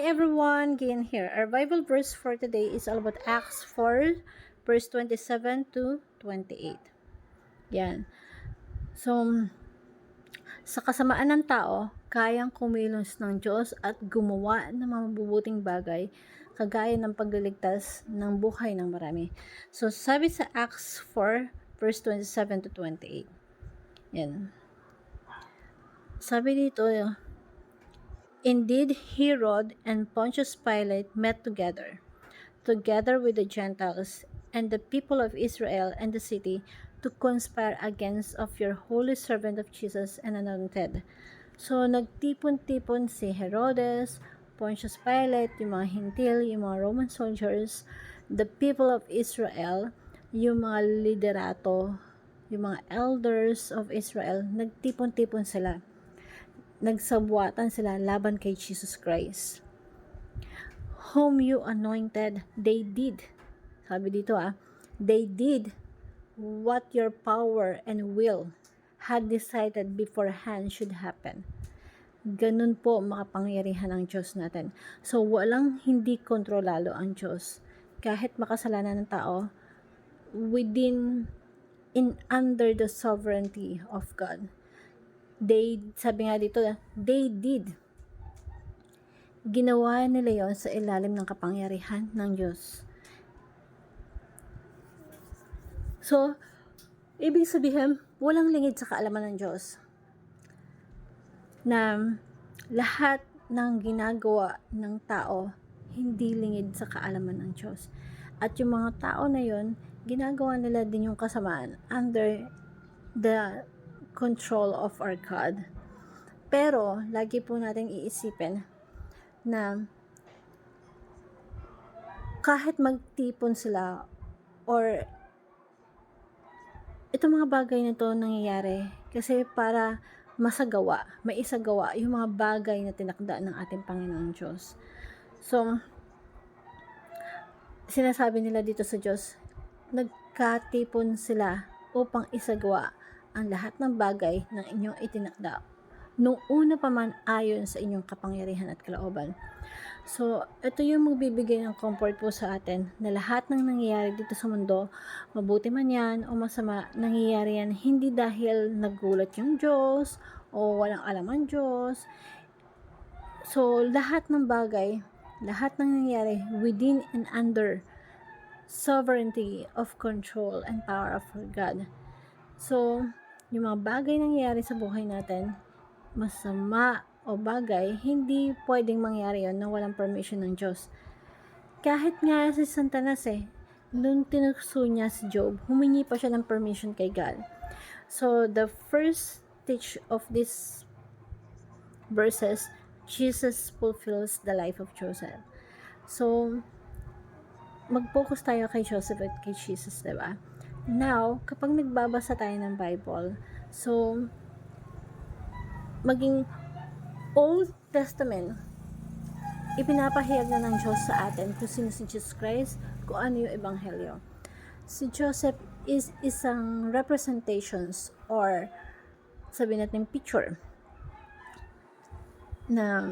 Hi everyone, Gian here. Our Bible verse for today is all about Acts 4, verse 27 to 28. Yan. So, sa kasamaan ng tao, kayang kumilos ng Diyos at gumawa ng mga mabubuting bagay kagaya ng pagliligtas ng buhay ng marami. So, sabi sa Acts 4, verse 27 to 28. Yan. Sabi dito, Indeed, Herod and Pontius Pilate met together with the Gentiles and the people of Israel and the city, to conspire against of your holy servant of Jesus and anointed. So, nagtipon-tipon si Herodes, Pontius Pilate, yung mga hintil, yung mga Roman soldiers, the people of Israel, yung mga liderato, yung mga elders of Israel, nagtipon-tipon sila. Nagsabwatan sila laban kay Jesus Christ. Whom you anointed, they did. Sabi dito they did what your power and will had decided beforehand should happen. Ganun po makapangyarihan ang Diyos natin. So, walang hindi kontrolado ang Diyos. Kahit makasalanan ng tao, under the sovereignty of God. Sabi nga dito, they did. Ginawa nila yon sa ilalim ng kapangyarihan ng Diyos. So, ibig sabihin, walang lingid sa kaalaman ng Diyos. Na lahat ng ginagawa ng tao, hindi lingid sa kaalaman ng Diyos. At yung mga tao na yon, ginagawa nila din yung kasamaan under the control of our God. Pero, lagi po natin iisipin na kahit magtipon sila or itong mga bagay na to nangyayari kasi para maisagawa yung mga bagay na tinakda ng ating Panginoon Diyos. So, sinasabi nila dito sa Diyos, nagkatipon sila upang isagawa ang lahat ng bagay ng inyong itinakda nung una pa man ayon sa inyong kapangyarihan at kalooban. So, ito yung magbibigay ng comfort po sa atin na lahat ng nangyayari dito sa mundo, mabuti man yan o masama, nangyayari yan hindi dahil nagulat yung Diyos o walang alam ang Diyos. So, lahat ng bagay, lahat ng nangyayari within and under sovereignty of control and power of God. So, yung mga bagay nangyayari sa buhay natin, masama o bagay, hindi pwedeng mangyari yon na walang permission ng Diyos. Kahit nga si Santanas nung tinukso niya si Job, humingi pa siya ng permission kay God. So, the first stage of this verses, Jesus fulfills the life of Joseph. So, mag-focus tayo kay Joseph at kay Jesus, diba? Now, kapag nagbabasa tayo ng Bible, so, maging Old Testament, ipinapahayag na ng Diyos sa atin kung sino si Jesus Christ, kung ano yung ebanghelyo. Si Joseph is isang representations or sabi natin picture na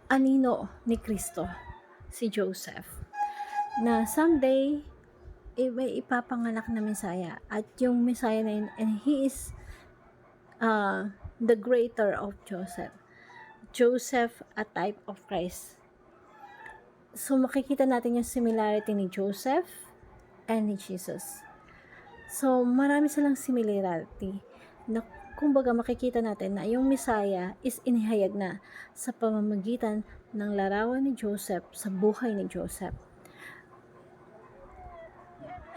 anino ni Kristo, si Joseph, na someday may ipapanganak na Messiah, at yung Messiah na yun, and he is the greater of Joseph, a type of Christ. So, makikita natin yung similarity ni Joseph and ni Jesus. So, marami silang similarity na kumbaga makikita natin na yung Messiah is inihayag na sa pamamagitan ng larawan ni Joseph sa buhay ni Joseph.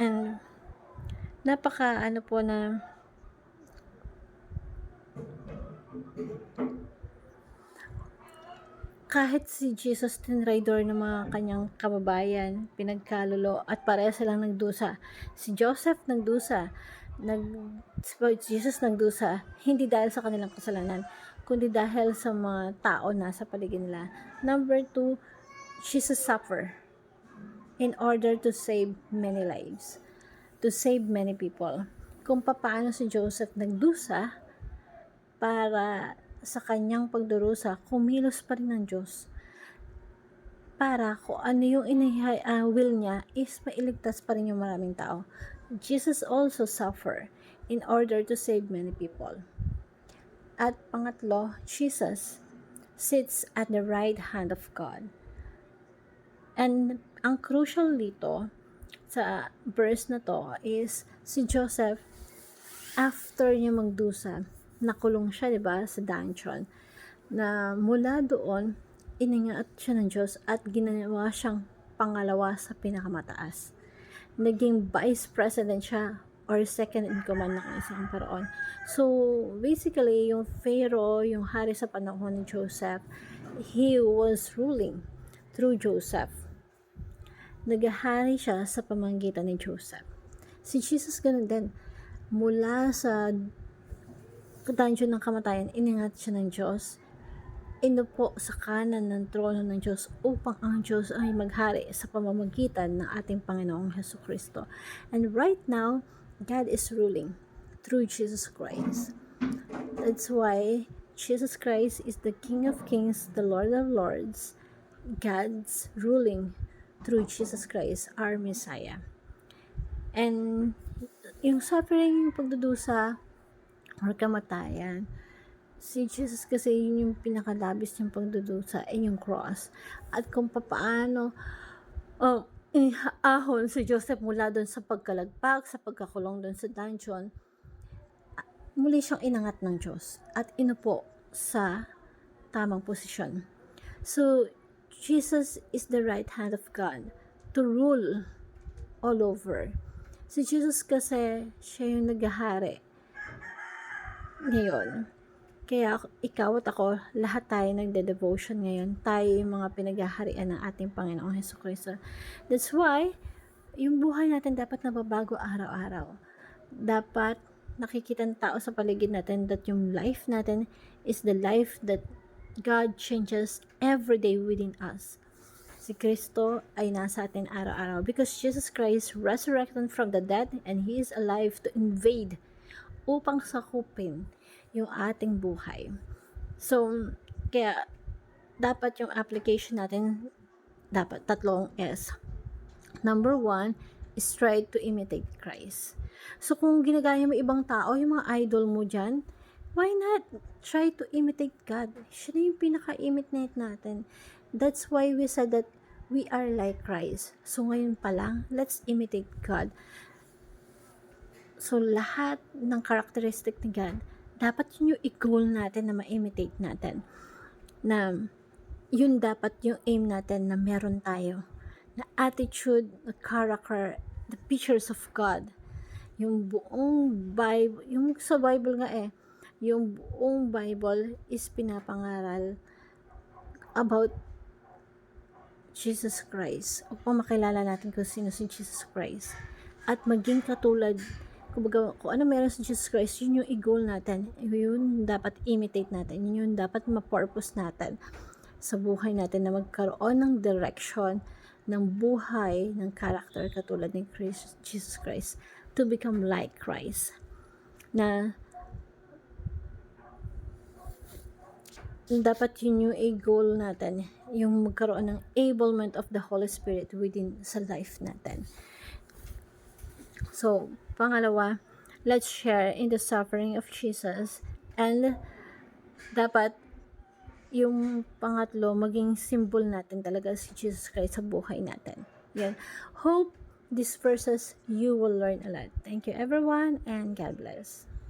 And napaka po na kahit si Jesus tinraidor ng mga kanyang kababayan, pinagkalulo, at pareha silang nagdusa. Si Joseph nagdusa, Jesus nagdusa, hindi dahil sa kanilang kasalanan, kundi dahil sa mga tao na sa paligid nila. Number 2, Jesus suffer in order to save many lives, to save many people. Kung paano si Joseph nagdusa para sa kanyang pagdurusa, kumilos pa rin ng Diyos. para kung ano yung will niya is mailigtas pa rin yung maraming tao. Jesus also suffered in order to save many people. At pangatlo, Jesus sits at the right hand of God. And ang crucial dito sa verse na to is si Joseph, after niya magdusa, nakulong siya, diba, sa dungeon, na mula doon, iningat siya ng Diyos at ginawa siyang pangalawa sa pinakamataas. Naging vice president siya or second in command ng isang paraon. So, basically, yung Pharaoh, yung hari sa panahon ni Joseph, he was ruling through Joseph. Nagahari siya sa pamamagitan ni Joseph. Si Jesus ganun din. Mula sa dungeon ng kamatayan, iningat siya ng Diyos. Inupo sa kanan ng trono ng Diyos upang ang Diyos ay maghari sa pamamagitan ng ating Panginoong Jesucristo. And right now, God is ruling through Jesus Christ. That's why Jesus Christ is the King of Kings, the Lord of Lords. God's ruling through Jesus Christ, our Messiah. And yung suffering, yung pagdudusa or kamatayan, si Jesus kasi yun yung pinakalabis niyang pagdudusa ay yung cross. At kung paano ahon si Joseph mula doon sa pagkalagpak, sa pagkakulong doon sa dungeon, muli siyang inangat ng Diyos at inupo sa tamang posisyon. So, Jesus is the right hand of God to rule all over. Si Jesus kasi, siya yung naghahari ngayon. Kaya ikaw at ako, lahat tayo nagde-devotion ngayon. Tayo yung mga pinaghaharian ng ating Panginoong Jesucristo. That's why, yung buhay natin dapat nababago araw-araw. Dapat nakikita ng tao sa paligid natin that yung life natin is the life that God changes every day within us. Si Kristo ay nasa atin araw-araw because Jesus Christ resurrected from the dead and He is alive to invade upang sakupin yung ating buhay. So, kaya dapat yung application natin dapat tatlong S. Number 1 is try to imitate Christ. So, kung ginagaya mo ibang tao, yung mga idol mo dyan, why not try to imitate God? Siya na yung pinaka-imitate natin. That's why we said that we are like Christ. So, ngayon pa lang, let's imitate God. So, lahat ng characteristic ni God, dapat yun yung i-goal natin na ma-imitate natin. Na yun dapat yung aim natin na meron tayo. Na attitude, the character, the pictures of God. Yung buong Bible, yung sa Bible nga yung buong Bible is pinapangaral about Jesus Christ upang makilala natin kung sino si Jesus Christ at maging katulad kung ano meron si Jesus Christ, yun yung i-goal natin, yun dapat imitate natin, yun yung dapat ma-purpose natin sa buhay natin na magkaroon ng direction ng buhay, ng character katulad ni Jesus Christ to become like Christ na dapat yun yung i-goal natin, yung magkaroon ng enablement of the Holy Spirit within sa life natin. So, pangalawa, let's share in the suffering of Jesus, and dapat yung pangatlo, maging symbol natin talaga si Jesus Christ sa buhay natin. Yan. Hope these verses you will learn a lot. Thank you everyone and God bless.